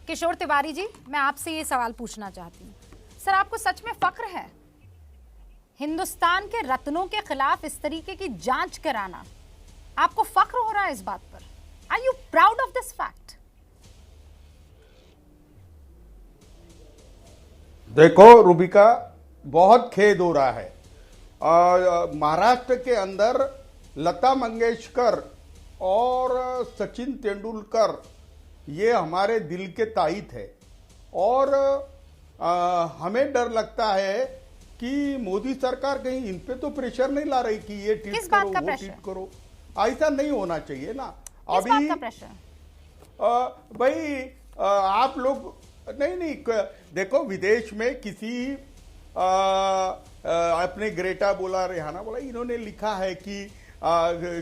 किशोर तिवारी जी, मैं आपसे ये सवाल पूछना चाहती हूँ, सर आपको सच में फख्र है हिंदुस्तान के रत्नों के खिलाफ इस तरीके की जांच कराना? आपको फख्र हो रहा है इस बात पर? Are you proud of this fact? देखो रूबिका, बहुत खेद हो रहा है। महाराष्ट्र के अंदर लता मंगेशकर और सचिन तेंदुलकर ये हमारे दिल के ताईत है और हमें डर लगता है कि मोदी सरकार कहीं इन पे तो प्रेशर नहीं ला रही कि ये ट्वीट करो वो ट्वीट करो। ऐसा नहीं होना चाहिए ना। किस बात का प्रेशर? भाई आप लोग नहीं देखो, विदेश में किसी अपने ग्रेटा बोला, रेहाना बोला, इन्होंने लिखा है कि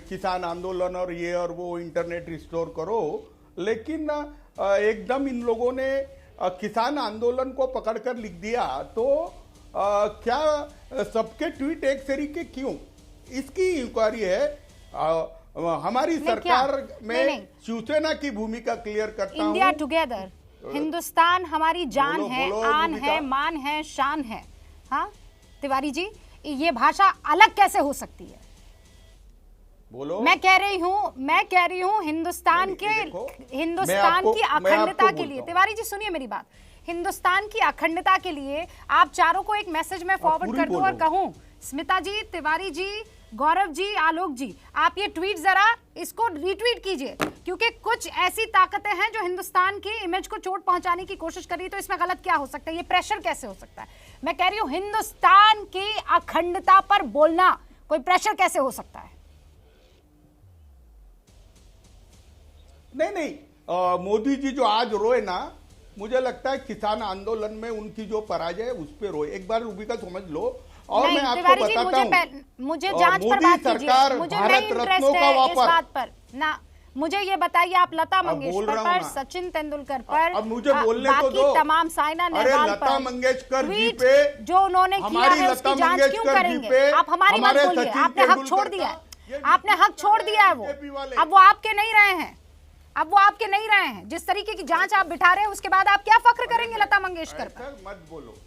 किसान आंदोलन और ये और वो इंटरनेट रिस्टोर करो, लेकिन एकदम इन लोगों ने किसान आंदोलन को पकड़कर लिख दिया। तो क्या सबके ट्वीट एक तरीके क्यों? इसकी इंक्वायरी है। हमारी सरकार में शिवसेना की भूमिका क्लियर करता हूं। इंडिया टुगेदर, हिंदुस्तान हमारी जान है, आन है, मान है, शान है। हाँ तिवारी जी, ये भाषा अलग कैसे हो सकती है? बोलो। मैं कह रही हूँ हिंदुस्तान की अखंडता के लिए। तिवारी जी सुनिए मेरी बात। हिंदुस्तान की अखंडता के लिए आप चारों को एक मैसेज में फॉरवर्ड कर दूं और कहूं, स्मिता जी, तिवारी जी, गौरव जी, आलोक जी, आप ये ट्वीट जरा इसको रीट्वीट कीजिए, क्योंकि कुछ ऐसी ताकतें हैं जो हिंदुस्तान की इमेज को चोट पहुंचाने की कोशिश कर रही है। तो इसमें गलत क्या हो सकता है? ये प्रेशर कैसे हो सकता है? मैं कह रही हूं हिंदुस्तान की अखंडता पर बोलना कोई प्रेशर कैसे हो सकता है? नहीं, मोदी जी जो आज रोए ना, मुझे लगता है किसान आंदोलन में उनकी जो पराजय है उस पर रोए। एक बार रूबिका समझ लो। और मैं आपको बताता हूँ, मुझे जांच पर बात कीजिए, मुझे नहीं इंटरेस्ट है इस बात पर ना। मुझे ये बताइए, आप लता मंगेशकर पर, सचिन तेंदुलकर पर, अब मुझे बोलने तो बाकी दो। तमाम साइना नेहवाल पर, लता मंगेशकर जी पे जो उन्होंने किया है उसकी जांच क्यों करेंगे? आप हमारी मत बोलिए, आपने हक छोड़ दिया है, आपने हक छोड़ दिया है। वो अब वो आपके नहीं रहे हैं, अब वो आपके नहीं रहे हैं। जिस तरीके की जांच आप बिठा रहे हैं, उसके बाद आप क्या फख्र करेंगे लता मंगेशकर पर? मत बोलो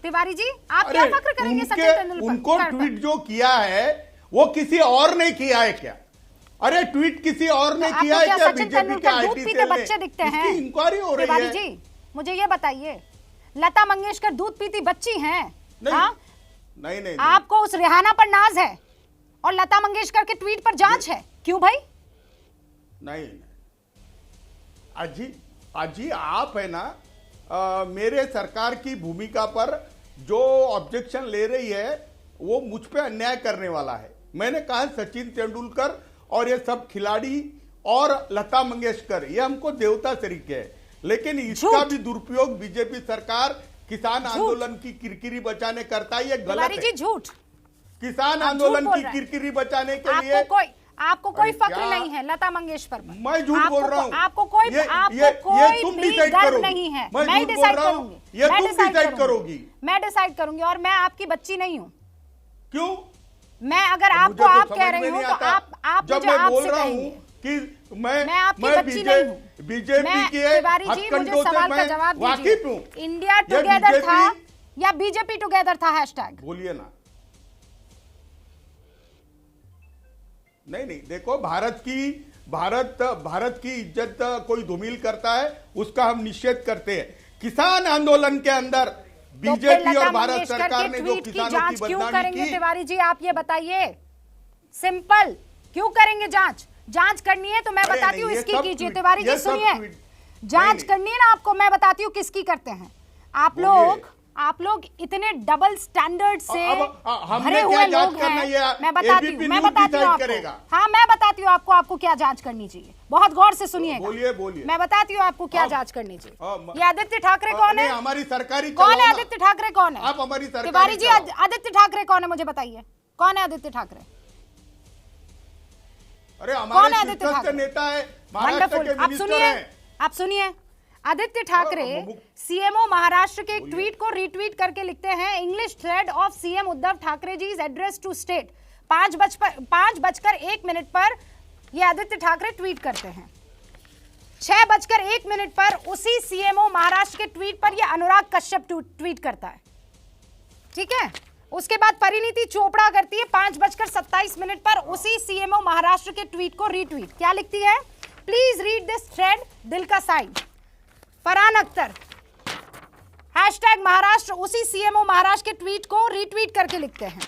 तिवारी जी, आप क्या फख्र करेंगे सचिन तेंदुलकर? उनको ट्वीट जो किया है वो किसी और ने किया है क्या? अरे ट्वीट किसी और ने किया है क्या? बीजेपी के आईटी पीते बच्चे दिखते हैं, इंक्वायरी हो रही है। तिवारी जी मुझे ये बताइए, लता मंगेशकर दूध पीती बच्ची हैं? नहीं, आपको उस रेहाना पर नाज है और लता मंगेशकर के ट्वीट पर जांच है, क्यों भाई? नहीं अजी आप है ना, मेरे सरकार की भूमिका पर जो ऑब्जेक्शन ले रही है वो मुझ पे अन्याय करने वाला है। मैंने कहा सचिन तेंदुलकर और ये सब खिलाड़ी और लता मंगेशकर ये हमको देवता तरीके है, लेकिन इसका भी दुरुपयोग बीजेपी सरकार किसान आंदोलन की किरकिरी बचाने करता है। ये गलत है। झूठ। किसान आंदोलन की किरकिरी बचाने के लिए आपको कोई फख्र नहीं है लता मंगेशकर पर? मैं झूठ बोल रहा हूँ? आपको कोई तुम डिसाइड गर्व नहीं है? मैं डिसाइड करूंगी, ये तुम डिसाइड करोगी, मैं डिसाइड करूंगी। और मैं आपकी बच्ची नहीं हूँ। क्यों? मैं अगर आपको आप कह रही हूँ तो आप जब मैं बोल रहा हूँ कि मैं आपकी बच्ची नहीं हूँ। बीजेपी के तिवारी जी मुझे सवाल का जवाब दीजिए, इंडिया टुगेदर था या बीजेपी टुगेदर था हैशटैग? बोलिए ना। नहीं देखो, भारत की इज्जत कोई धूमिल करता है उसका हम निषेध करते हैं। किसान आंदोलन के अंदर बीजेपी और भारत सरकार ने जो किसानों की बदनामी की। तिवारी जी आप ये बताइए, सिंपल, क्यों करेंगे जांच? जांच करनी है तो मैं बताती हूँ इसकी कीजिए। तिवारी जी सुनिए, जांच करनी है ना आपको, मैं बताती हूँ किसकी करते हैं। आप लोग इतने डबल स्टैंडर्ड से भरे हुए लोग हैं। मैं बताती हूँ आपको। हाँ मैं बताती हूँ आपको क्या जांच करनी चाहिए। बहुत गौर से सुनिएगा। बोलिए। मैं बताती हूँ आपको क्या जांच करनी चाहिए। ये आदित्य ठाकरे कौन है? हमारी सरकारी कौन है आदित्य ठाकरे? कौन है आप? हमारी सरकारी तिवारी जी, आदित्य ठाकरे कौन है मुझे बताइए, कौन है आदित्य ठाकरे? अरे हमारे आदित्य नेता है, महाराष्ट्र के मिनिस्टर हैं। आप सुनिए, आदित्य ठाकरे सीएमओ महाराष्ट्र के एक ट्वीट को रीट्वीट करके लिखते हैं, English thread of CM Uddhav Thackeray ji is address to state. 5:01 पर ये आदित्य ठाकरे ट्वीट करते हैं। 6:01 पर उसी सीएमओ महाराष्ट्र के ट्वीट पर यह अनुराग कश्यप ट्वीट करता है, ठीक है। उसके बाद परिणीति चोपड़ा करती है 5:27 पर उसी सीएमओ महाराष्ट्र के ट्वीट को रीट्वीट। क्या लिखती है? प्लीज रीड दिस थ्रेड, दिल का साइन। फरहान अख्तर #महाराष्ट्र उसी सीएमओ महाराष्ट्र के ट्वीट को रीट्वीट करके लिखते हैं।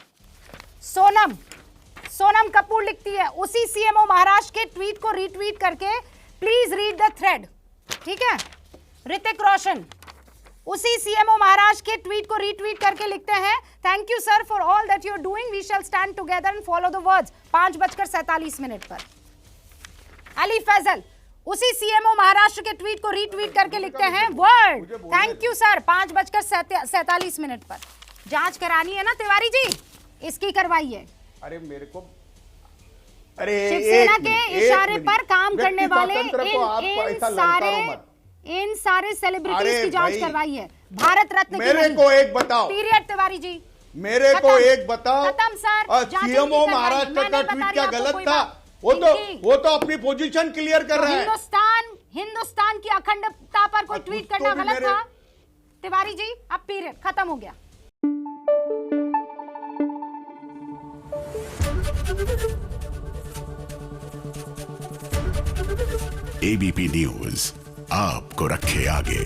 सोनम कपूर लिखती है उसी सीएमओ महाराष्ट्र के ट्वीट को रीट्वीट करके प्लीज रीड द थ्रेड, ठीक है। ऋतिक रोशन उसी सीएमओ महाराष्ट्र के ट्वीट को रीट्वीट करके लिखते हैं thank you sir for all that you are doing, we shall stand together and follow the words 5:47 पर। अली फैजल उसी सीएमओ महाराष्ट्र के ट्वीट को रीट्वीट करके लिखते हैं वर्ड थैंक यू सर 5:47 पर। जांच करानी है ना तिवारी जी, इसकी करवाइए। अरे मेरे को शिवसेना के इशारे पर काम करने वाले इन सारे सेलिब्रिटीज की जांच करवाई है। भारत रत्न मेरे को एक बताओ पीरियड तिवारी जी, मेरे को एक बताओ खत्म सर। सीएमओ महाराष्ट्र का ट्वीट क्या गलत था? वो तो अपनी पोजीशन क्लियर कर रहा है। हिंदुस्तान की अखंडता पर कोई ट्वीट करना गलत था? तिवारी जी अब पीरियड खत्म हो गया। एबीपी न्यूज आपको रखे आगे।